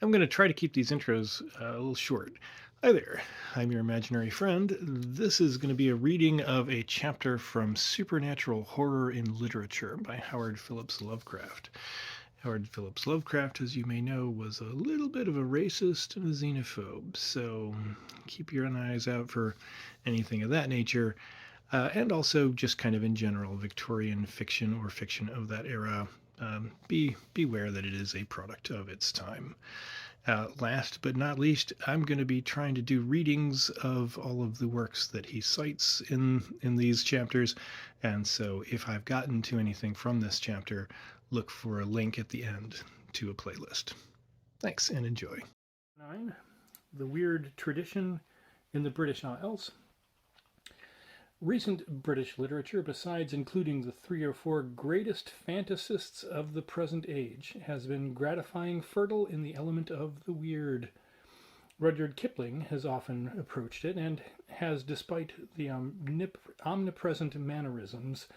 I'm going to try to keep these intros a little short. Hi there, I'm your imaginary friend. This is going to be a reading of a chapter from Supernatural Horror in Literature by Howard Phillips Lovecraft. Howard Phillips Lovecraft, as you may know, was a little bit of a racist and a xenophobe, so keep your eyes out for anything of that nature. And also just kind of in general, Victorian fiction or fiction of that era. Beware that it is a product of its time. Last but not least, I'm going to be trying to do readings of all of the works that he cites in these chapters, and so if I've gotten to anything from this chapter, look for a link at the end to a playlist. Thanks and enjoy. 9. The Weird Tradition in the British Isles. Recent British literature, besides including the 3 or 4 greatest fantasists of the present age, has been gratifying fertile in the element of the weird. Rudyard Kipling has often approached it, and has, despite the omnipresent mannerisms,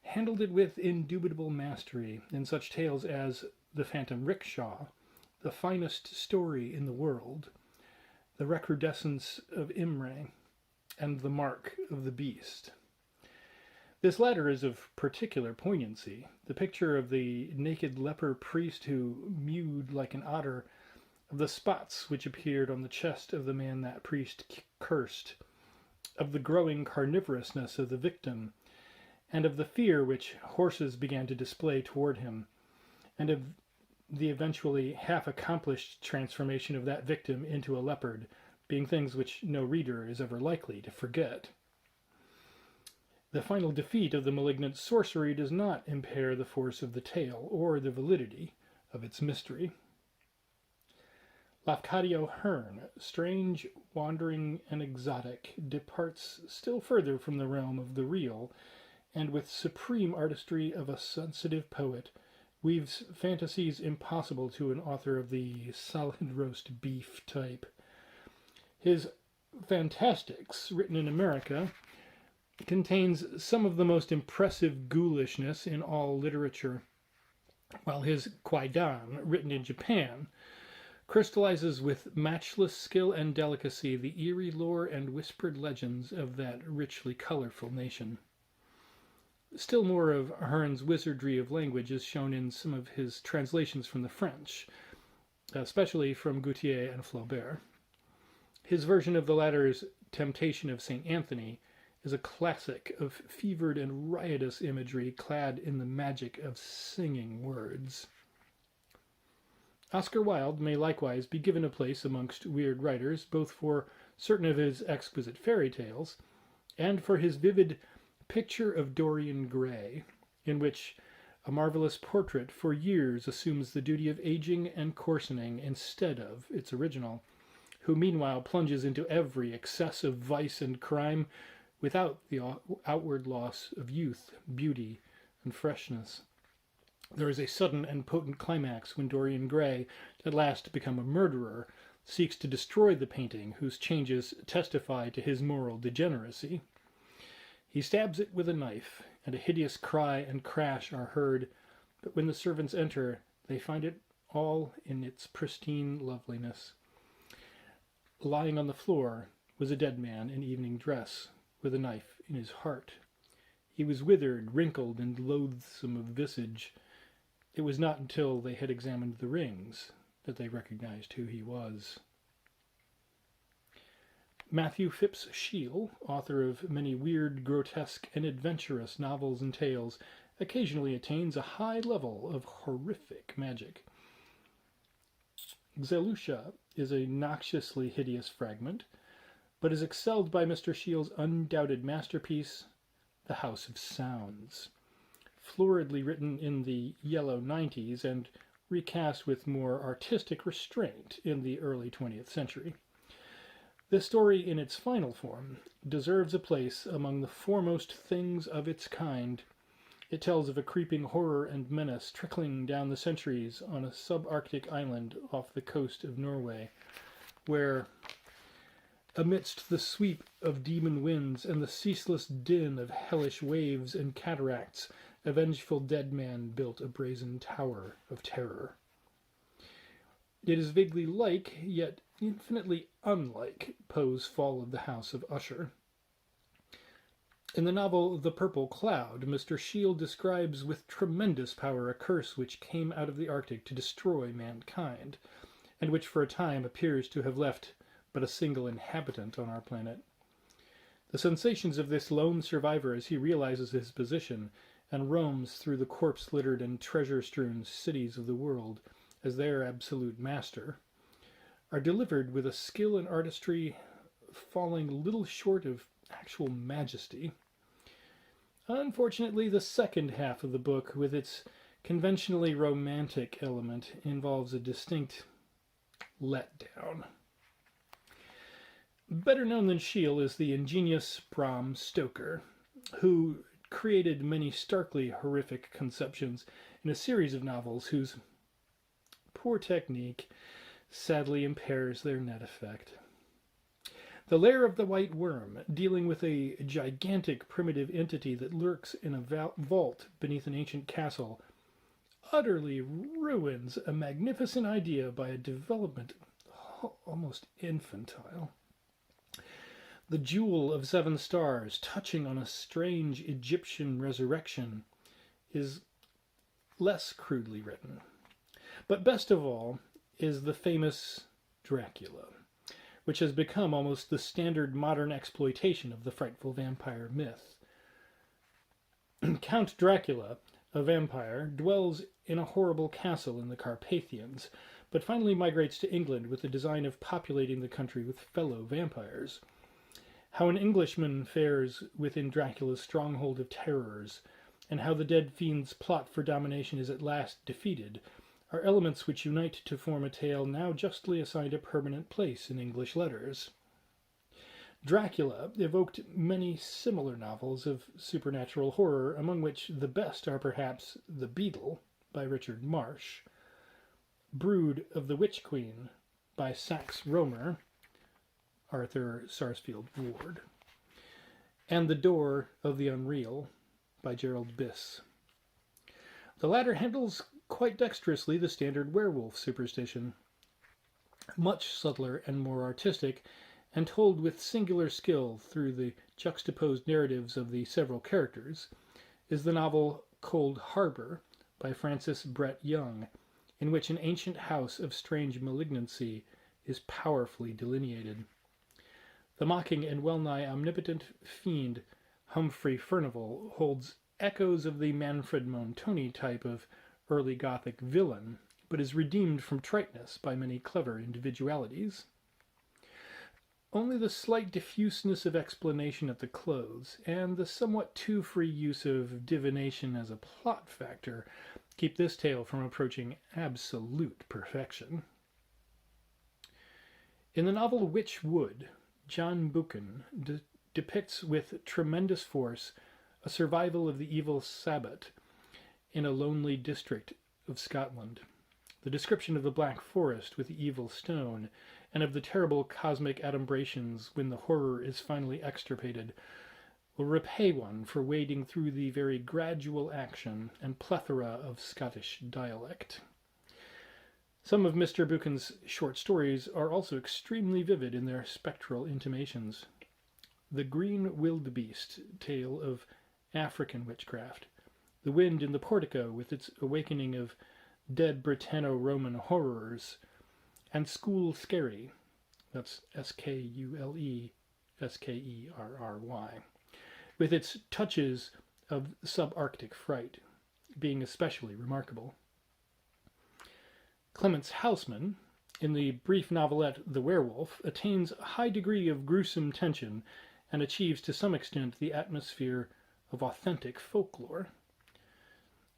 handled it with indubitable mastery in such tales as The Phantom Rickshaw, The Finest Story in the World, The Recrudescence of Imray, and The Mark of the Beast. This latter is of particular poignancy. The picture of the naked leper priest who mewed like an otter, of the spots which appeared on the chest of the man that priest cursed, of the growing carnivorousness of the victim, and of the fear which horses began to display toward him, and of the eventually half-accomplished transformation of that victim into a leopard, being things which no reader is ever likely to forget. The final defeat of the malignant sorcery does not impair the force of the tale or the validity of its mystery. Lafcadio Hearn, strange, wandering, and exotic, departs still further from the realm of the real, and with supreme artistry of a sensitive poet, weaves fantasies impossible to an author of the solid roast beef type. His Fantastics, written in America, contains some of the most impressive ghoulishness in all literature, while his Kwaidan, written in Japan, crystallizes with matchless skill and delicacy the eerie lore and whispered legends of that richly colorful nation. Still more of Hearn's wizardry of language is shown in some of his translations from the French, especially from Gautier and Flaubert. His version of the latter's Temptation of St. Anthony is a classic of fevered and riotous imagery clad in the magic of singing words. Oscar Wilde may likewise be given a place amongst weird writers, both for certain of his exquisite fairy tales, and for his vivid Picture of Dorian Gray, in which a marvelous portrait for years assumes the duty of aging and coarsening instead of its original, who meanwhile plunges into every excess of vice and crime without the outward loss of youth, beauty, and freshness. There is a sudden and potent climax when Dorian Gray, at last become a murderer, seeks to destroy the painting whose changes testify to his moral degeneracy. He stabs it with a knife, and a hideous cry and crash are heard, but when the servants enter, they find it all in its pristine loveliness. Lying on the floor was a dead man in evening dress, with a knife in his heart. He was withered, wrinkled, and loathsome of visage. It was not until they had examined the rings that they recognized who he was. Matthew Phipps Shiel, author of many weird, grotesque, and adventurous novels and tales, occasionally attains a high level of horrific magic. Xélucha is a noxiously hideous fragment, but is excelled by Mr. Shiel's undoubted masterpiece, The House of Sounds, floridly written in the yellow 90s and recast with more artistic restraint in the early 20th century. This story, in its final form, deserves a place among the foremost things of its kind. It tells of a creeping horror and menace trickling down the centuries on a subarctic island off the coast of Norway, where, amidst the sweep of demon winds and the ceaseless din of hellish waves and cataracts, a vengeful dead man built a brazen tower of terror. It is vaguely like, yet infinitely unlike, Poe's Fall of the House of Usher. In the novel The Purple Cloud, Mr. Shiel describes with tremendous power a curse which came out of the Arctic to destroy mankind, and which for a time appears to have left but a single inhabitant on our planet. The sensations of this lone survivor as he realizes his position and roams through the corpse-littered and treasure-strewn cities of the world as their absolute master are delivered with a skill and artistry falling little short of actual majesty. Unfortunately, the second half of the book, with its conventionally romantic element, involves a distinct letdown. Better known than Shiel is the ingenious Bram Stoker, who created many starkly horrific conceptions in a series of novels whose poor technique sadly impairs their net effect. The Lair of the White Worm, dealing with a gigantic primitive entity that lurks in a vault beneath an ancient castle, utterly ruins a magnificent idea by a development almost infantile. The Jewel of Seven Stars, touching on a strange Egyptian resurrection, is less crudely written. But best of all is the famous Dracula, which has become almost the standard modern exploitation of the frightful vampire myth. Count Dracula, a vampire, dwells in a horrible castle in the Carpathians, but finally migrates to England with the design of populating the country with fellow vampires. How an Englishman fares within Dracula's stronghold of terrors, and how the dead fiend's plot for domination is at last defeated, are elements which unite to form a tale now justly assigned a permanent place in English letters. Dracula evoked many similar novels of supernatural horror, among which the best are perhaps The Beetle by Richard Marsh, Brood of the Witch Queen by Saxe Rohmer, Arthur Sarsfield Ward, and The Door of the Unreal by Gerald Biss. The latter handles quite dexterously the standard werewolf superstition. Much subtler and more artistic, and told with singular skill through the juxtaposed narratives of the several characters, is the novel Cold Harbour by Francis Brett Young, in which an ancient house of strange malignancy is powerfully delineated. The mocking and well-nigh omnipotent fiend Humphrey Furnival holds echoes of the Manfred Montoni type of early Gothic villain, but is redeemed from triteness by many clever individualities. Only the slight diffuseness of explanation at the close, and the somewhat too free use of divination as a plot factor, keep this tale from approaching absolute perfection. In the novel Witch Wood, John Buchan depicts with tremendous force a survival of the evil Sabbat in a lonely district of Scotland. The description of the Black Forest with the evil stone, and of the terrible cosmic adumbrations when the horror is finally extirpated, will repay one for wading through the very gradual action and plethora of Scottish dialect. Some of Mr. Buchan's short stories are also extremely vivid in their spectral intimations. The Green Wildebeest tale of African witchcraft, The Wind in the Portico with its awakening of dead Britanno-Roman horrors, and Skule Skerry, that's Skule Skerry, with its touches of subarctic fright, being especially remarkable. Clemence Housman, in the brief novelette The Werewolf, attains a high degree of gruesome tension and achieves to some extent the atmosphere of authentic folklore.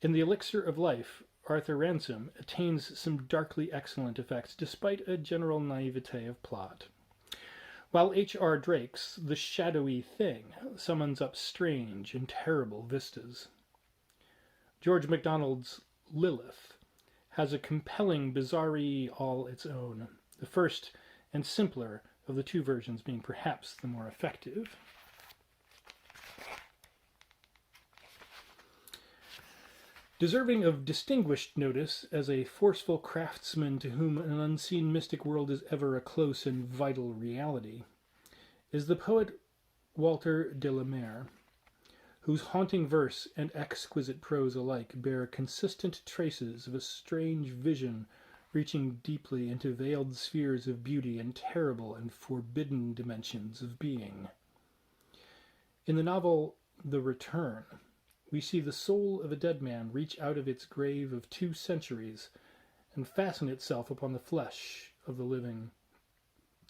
In The Elixir of Life, Arthur Ransome attains some darkly excellent effects despite a general naivete of plot, while H.R. Drake's The Shadowy Thing summons up strange and terrible vistas. George MacDonald's Lilith has a compelling bizarrerie all its own, the first and simpler of the two versions being perhaps the more effective. Deserving of distinguished notice as a forceful craftsman to whom an unseen mystic world is ever a close and vital reality, is the poet Walter de la Mare, whose haunting verse and exquisite prose alike bear consistent traces of a strange vision reaching deeply into veiled spheres of beauty and terrible and forbidden dimensions of being. In the novel The Return, we see the soul of a dead man reach out of its grave of 2 centuries and fasten itself upon the flesh of the living,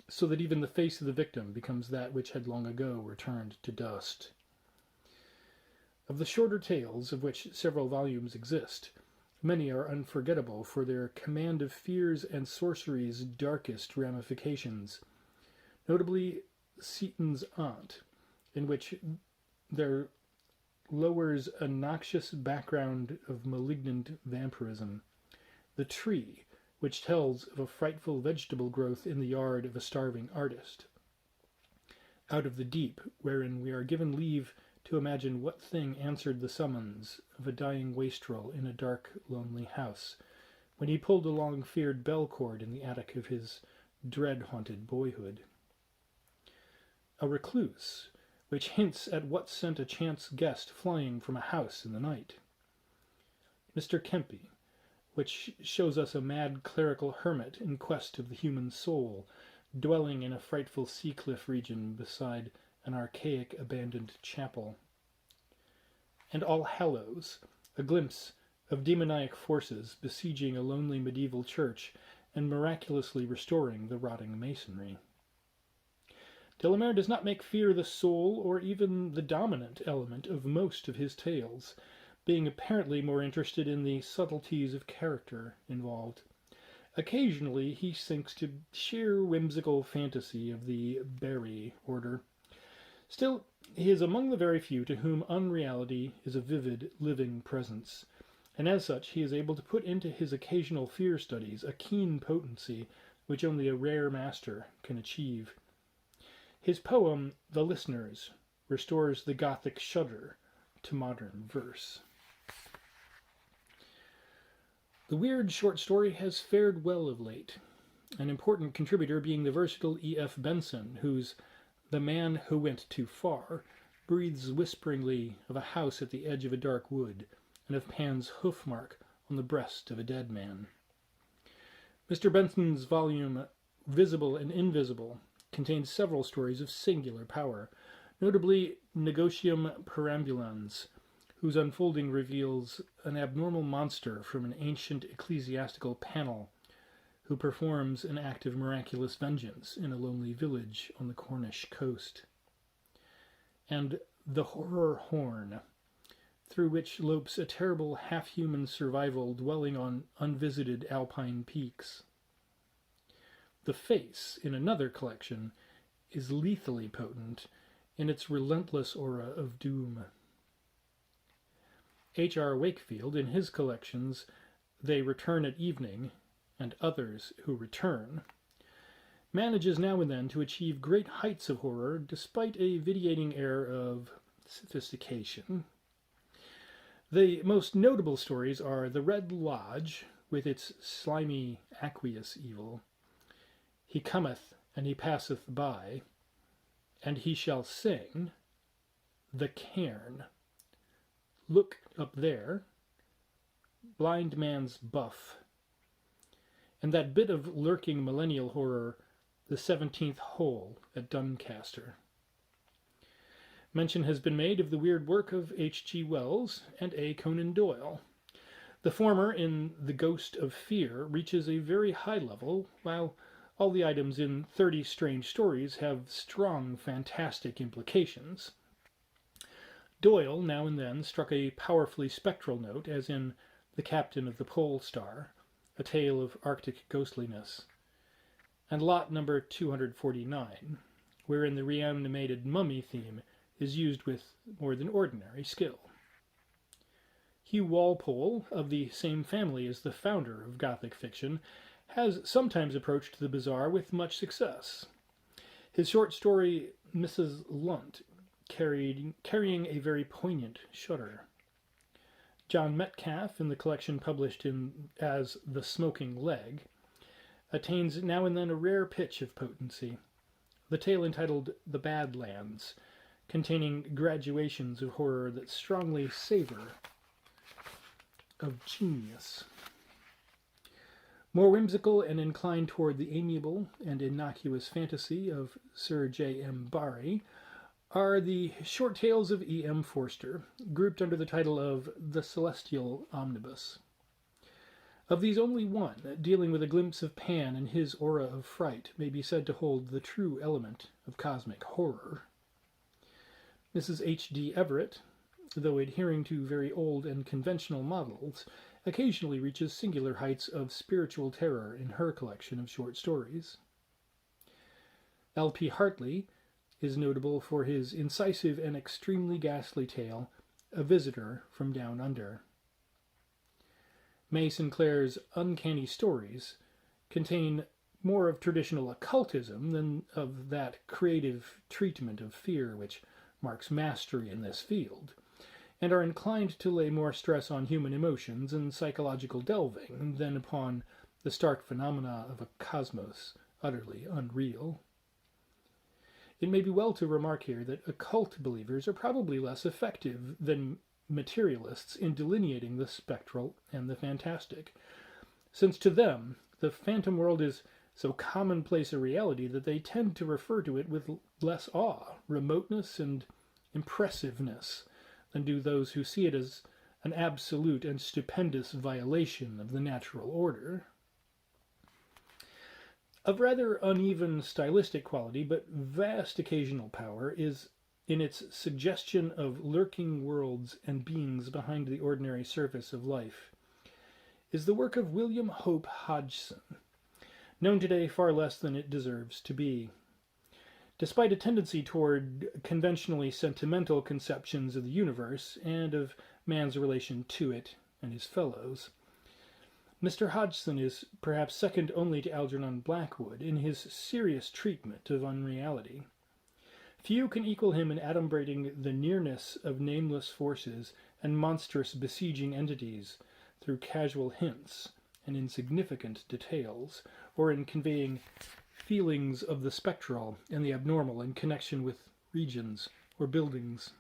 so that even the face of the victim becomes that which had long ago returned to dust. Of the shorter tales, of which several volumes exist, many are unforgettable for their command of fears and sorcery's darkest ramifications, notably Seaton's Aunt, in which there lowers a noxious background of malignant vampirism, The Tree, which tells of a frightful vegetable growth in the yard of a starving artist, Out of the Deep, wherein we are given leave to imagine what thing answered the summons of a dying wastrel in a dark, lonely house, when he pulled a long-feared bell cord in the attic of his dread-haunted boyhood. A Recluse, which hints at what sent a chance guest flying from a house in the night. Mr. Kempy, which shows us a mad clerical hermit in quest of the human soul, dwelling in a frightful sea-cliff region beside an archaic abandoned chapel. And All Hallows, a glimpse of demoniac forces besieging a lonely medieval church and miraculously restoring the rotting masonry. De la Mare does not make fear the sole or even the dominant element of most of his tales, being apparently more interested in the subtleties of character involved. Occasionally he sinks to sheer whimsical fantasy of the Barry order. Still, he is among the very few to whom unreality is a vivid, living presence, and as such he is able to put into his occasional fear studies a keen potency which only a rare master can achieve. His poem, The Listeners, restores the Gothic shudder to modern verse. The weird short story has fared well of late, an important contributor being the versatile E.F. Benson, whose The Man Who Went Too Far breathes whisperingly of a house at the edge of a dark wood, and of Pan's hoof mark on the breast of a dead man. Mr. Benson's volume Visible and Invisible contains several stories of singular power, notably Negotium Perambulans, whose unfolding reveals an abnormal monster from an ancient ecclesiastical panel who performs an act of miraculous vengeance in a lonely village on the Cornish coast. And The Horror Horn, through which lopes a terrible half-human survival dwelling on unvisited alpine peaks. The Face, in another collection, is lethally potent in its relentless aura of doom. H.R. Wakefield, in his collections They Return at Evening and Others Who Return, manages now and then to achieve great heights of horror despite a vitiating air of sophistication. The most notable stories are The Red Lodge, with its slimy, aqueous evil, He Cometh and He Passeth By, and He Shall Sing, The Cairn, Look Up There, Blind Man's Buff, and that bit of lurking millennial horror, The 17th Hole at Doncaster. Mention has been made of the weird work of H.G. Wells and A. Conan Doyle. The former, in The Ghost of Fear, reaches a very high level, while all the items in 30 Strange Stories have strong fantastic implications. Doyle now and then struck a powerfully spectral note, as in The Captain of the Pole Star, a tale of Arctic ghostliness, and Lot number 249, wherein the reanimated mummy theme is used with more than ordinary skill. Hugh Walpole, of the same family as the founder of Gothic fiction, has sometimes approached the bizarre with much success. His short story Mrs. Lunt carrying a very poignant shudder. John Metcalfe, in the collection published as The Smoking Leg, attains now and then a rare pitch of potency. The tale entitled The Badlands, containing graduations of horror that strongly savor of genius. More whimsical and inclined toward the amiable and innocuous fantasy of Sir J. M. Barrie are the short tales of E. M. Forster, grouped under the title of The Celestial Omnibus. Of these, only one, dealing with a glimpse of Pan and his aura of fright, may be said to hold the true element of cosmic horror. Mrs. H. D. Everett, though adhering to very old and conventional models, occasionally reaches singular heights of spiritual terror in her collection of short stories. L. P. Hartley is notable for his incisive and extremely ghastly tale, A Visitor from Down Under. May Sinclair's Uncanny Stories contain more of traditional occultism than of that creative treatment of fear which marks mastery in this field, and are inclined to lay more stress on human emotions and psychological delving than upon the stark phenomena of a cosmos utterly unreal. It may be well to remark here that occult believers are probably less effective than materialists in delineating the spectral and the fantastic, since to them the phantom world is so commonplace a reality that they tend to refer to it with less awe, remoteness, and impressiveness than do those who see it as an absolute and stupendous violation of the natural order. Of rather uneven stylistic quality, but vast occasional power, is in its suggestion of lurking worlds and beings behind the ordinary surface of life, is the work of William Hope Hodgson, known today far less than it deserves to be. Despite a tendency toward conventionally sentimental conceptions of the universe and of man's relation to it and his fellows, Mr. Hodgson is perhaps second only to Algernon Blackwood in his serious treatment of unreality. Few can equal him in adumbrating the nearness of nameless forces and monstrous besieging entities through casual hints and insignificant details, or in conveying feelings of the spectral and the abnormal in connection with regions or buildings.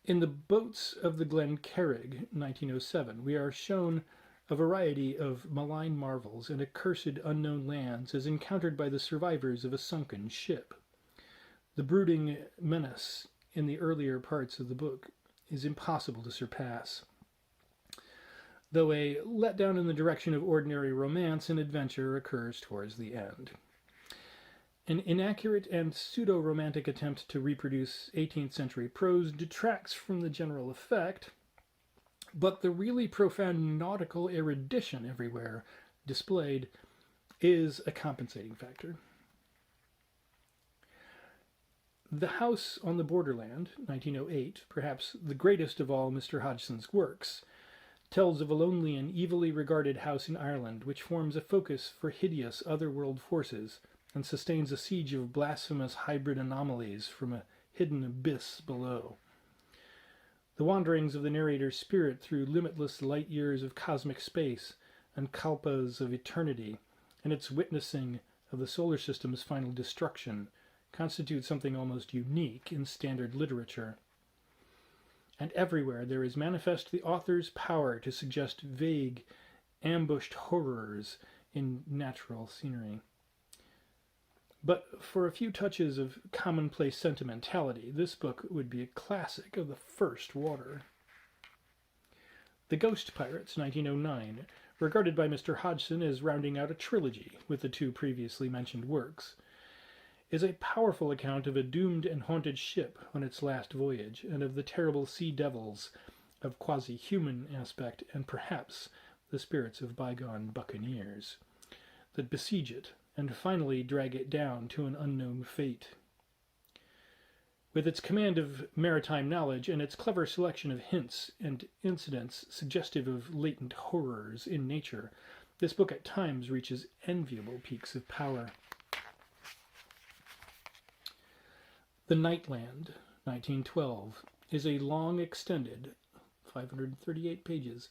In The Boats of the Glen Carrig, 1907, we are shown a variety of malign marvels and accursed unknown lands as encountered by the survivors of a sunken ship. The brooding menace in the earlier parts of the book is impossible to surpass, though a letdown in the direction of ordinary romance and adventure occurs towards the end. An inaccurate and pseudo-romantic attempt to reproduce 18th century prose detracts from the general effect, but the really profound nautical erudition everywhere displayed is a compensating factor. The House on the Borderland, 1908, perhaps the greatest of all Mr. Hodgson's works, tells of a lonely and evilly regarded house in Ireland which forms a focus for hideous otherworld forces and sustains a siege of blasphemous hybrid anomalies from a hidden abyss below. The wanderings of the narrator's spirit through limitless light years of cosmic space and kalpas of eternity, and its witnessing of the solar system's final destruction, constitute something almost unique in standard literature. And everywhere there is manifest the author's power to suggest vague, ambushed horrors in natural scenery. But for a few touches of commonplace sentimentality, this book would be a classic of the first water. The Ghost Pirates, 1909, regarded by Mr. Hodgson as rounding out a trilogy with the two previously mentioned works, is a powerful account of a doomed and haunted ship on its last voyage, and of the terrible sea devils of quasi-human aspect, and perhaps the spirits of bygone buccaneers, that besiege it, and finally drag it down to an unknown fate. With its command of maritime knowledge and its clever selection of hints and incidents suggestive of latent horrors in nature, this book at times reaches enviable peaks of power. The Nightland, 1912, is a long-extended, 538 pages,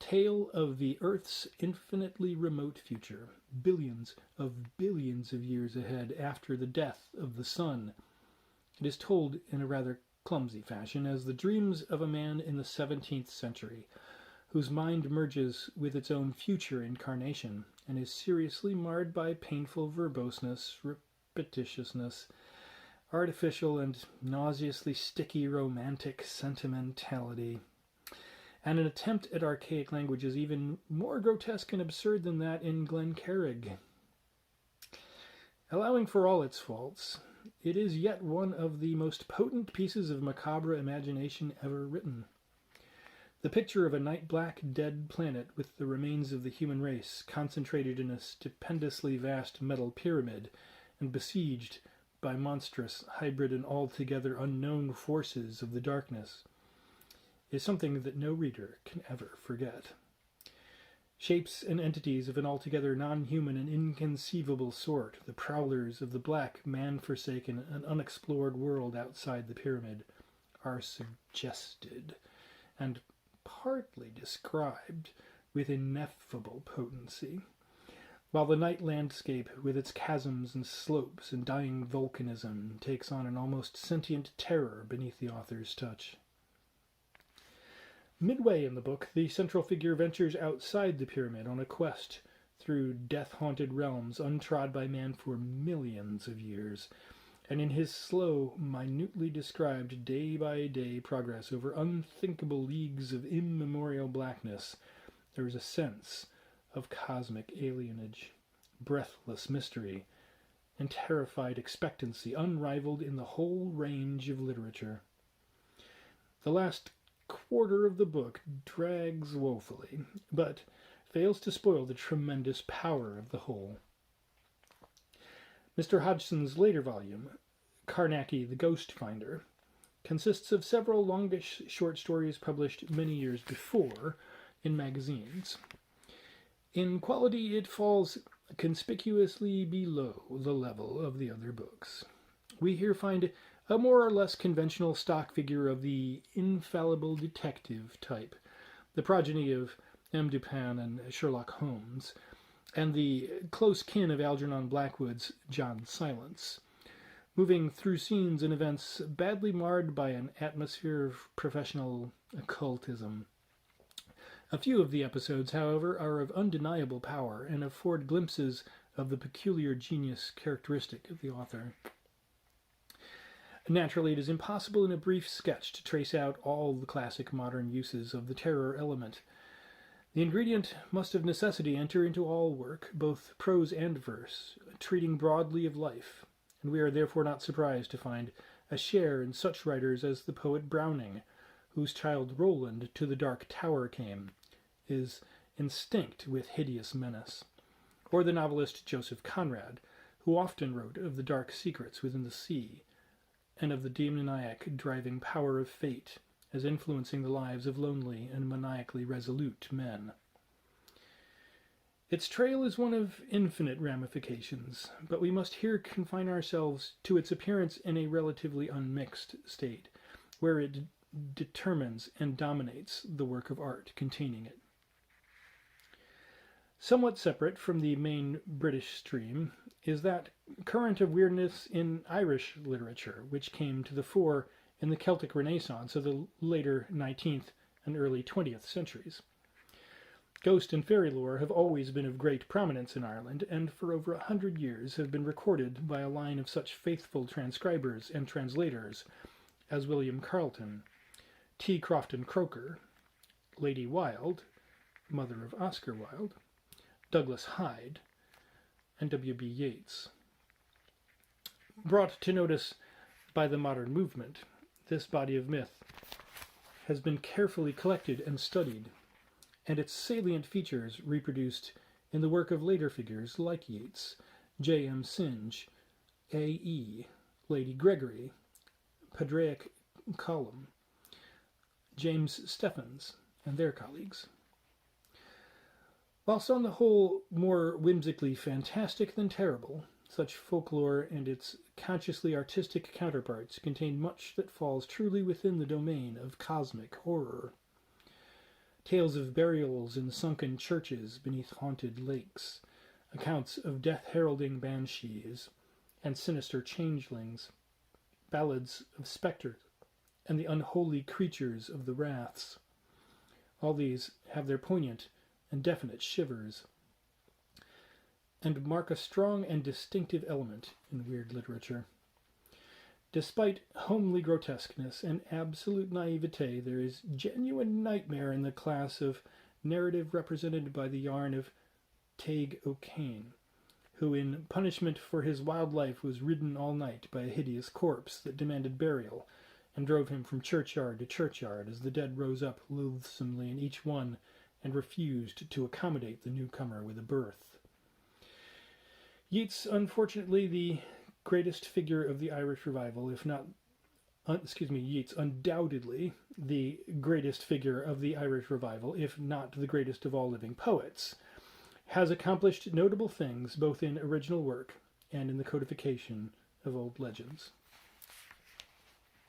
tale of the Earth's infinitely remote future, billions of years ahead after the death of the sun. It is told in a rather clumsy fashion as the dreams of a man in the 17th century, whose mind merges with its own future incarnation and is seriously marred by painful verboseness, repetitiousness, artificial and nauseously sticky romantic sentimentality, and an attempt at archaic language is even more grotesque and absurd than that in Glencarrig. Allowing for all its faults, it is yet one of the most potent pieces of macabre imagination ever written. The picture of a night-black dead planet with the remains of the human race concentrated in a stupendously vast metal pyramid and besieged by monstrous, hybrid, and altogether unknown forces of the darkness is something that no reader can ever forget. Shapes and entities of an altogether non-human and inconceivable sort, the prowlers of the black, man-forsaken, and unexplored world outside the pyramid, are suggested and partly described with ineffable potency, while the night landscape, with its chasms and slopes and dying volcanism, takes on an almost sentient terror beneath the author's touch. Midway in the book, the central figure ventures outside the pyramid on a quest through death-haunted realms untrod by man for millions of years, and in his slow, minutely described day-by-day progress over unthinkable leagues of immemorial blackness, there is a sense of cosmic alienage, breathless mystery, and terrified expectancy unrivaled in the whole range of literature. The last quarter of the book drags woefully, but fails to spoil the tremendous power of the whole. Mr. Hodgson's later volume, Carnacki the Ghost Finder, consists of several longish short stories published many years before in magazines. In quality, it falls conspicuously below the level of the other books. We here find a more or less conventional stock figure of the infallible detective type, the progeny of M. Dupin and Sherlock Holmes, and the close kin of Algernon Blackwood's John Silence, moving through scenes and events badly marred by an atmosphere of professional occultism. A few of the episodes, however, are of undeniable power and afford glimpses of the peculiar genius characteristic of the author. Naturally, it is impossible in a brief sketch to trace out all the classic modern uses of the terror element. The ingredient must of necessity enter into all work, both prose and verse, treating broadly of life, and we are therefore not surprised to find a share in such writers as the poet Browning, whose child Roland to the dark tower came, is instinct with hideous menace, or the novelist Joseph Conrad, who often wrote of the dark secrets within the sea, and of the demoniac driving power of fate as influencing the lives of lonely and maniacally resolute men. Its trail is one of infinite ramifications, but we must here confine ourselves to its appearance in a relatively unmixed state, where it determines and dominates the work of art containing it. Somewhat separate from the main British stream is that current of weirdness in Irish literature, which came to the fore in the Celtic Renaissance of the later 19th and early 20th centuries. Ghost and fairy lore have always been of great prominence in Ireland, and for over 100 years have been recorded by a line of such faithful transcribers and translators as William Carleton, T. Crofton Croker, Lady Wilde, mother of Oscar Wilde, Douglas Hyde, and W.B. Yeats. Brought to notice by the modern movement, this body of myth has been carefully collected and studied, and its salient features reproduced in the work of later figures like Yeats, J.M. Synge, A.E., Lady Gregory, Padraic Colum, James Stephens, and their colleagues. Whilst on the whole more whimsically fantastic than terrible, such folklore and its consciously artistic counterparts contain much that falls truly within the domain of cosmic horror. tales of burials in sunken churches beneath haunted lakes, accounts of death-heralding banshees and sinister changelings, ballads of spectres and the unholy creatures of the raths. All these have their poignant and definite shivers, and mark a strong and distinctive element in weird literature. Despite homely grotesqueness and absolute naivete, there is genuine nightmare in the class of narrative represented by the yarn of Teig O'Kane, who in punishment for his wild life was ridden all night by a hideous corpse that demanded burial, and drove him from churchyard to churchyard as the dead rose up loathsomely in each one and refused to accommodate the newcomer with a berth. Yeats, unfortunately, the greatest figure of the Irish revival, if not, Yeats, undoubtedly the greatest figure of the Irish revival, if not the greatest of all living poets, has accomplished notable things both in original work and in the codification of old legends.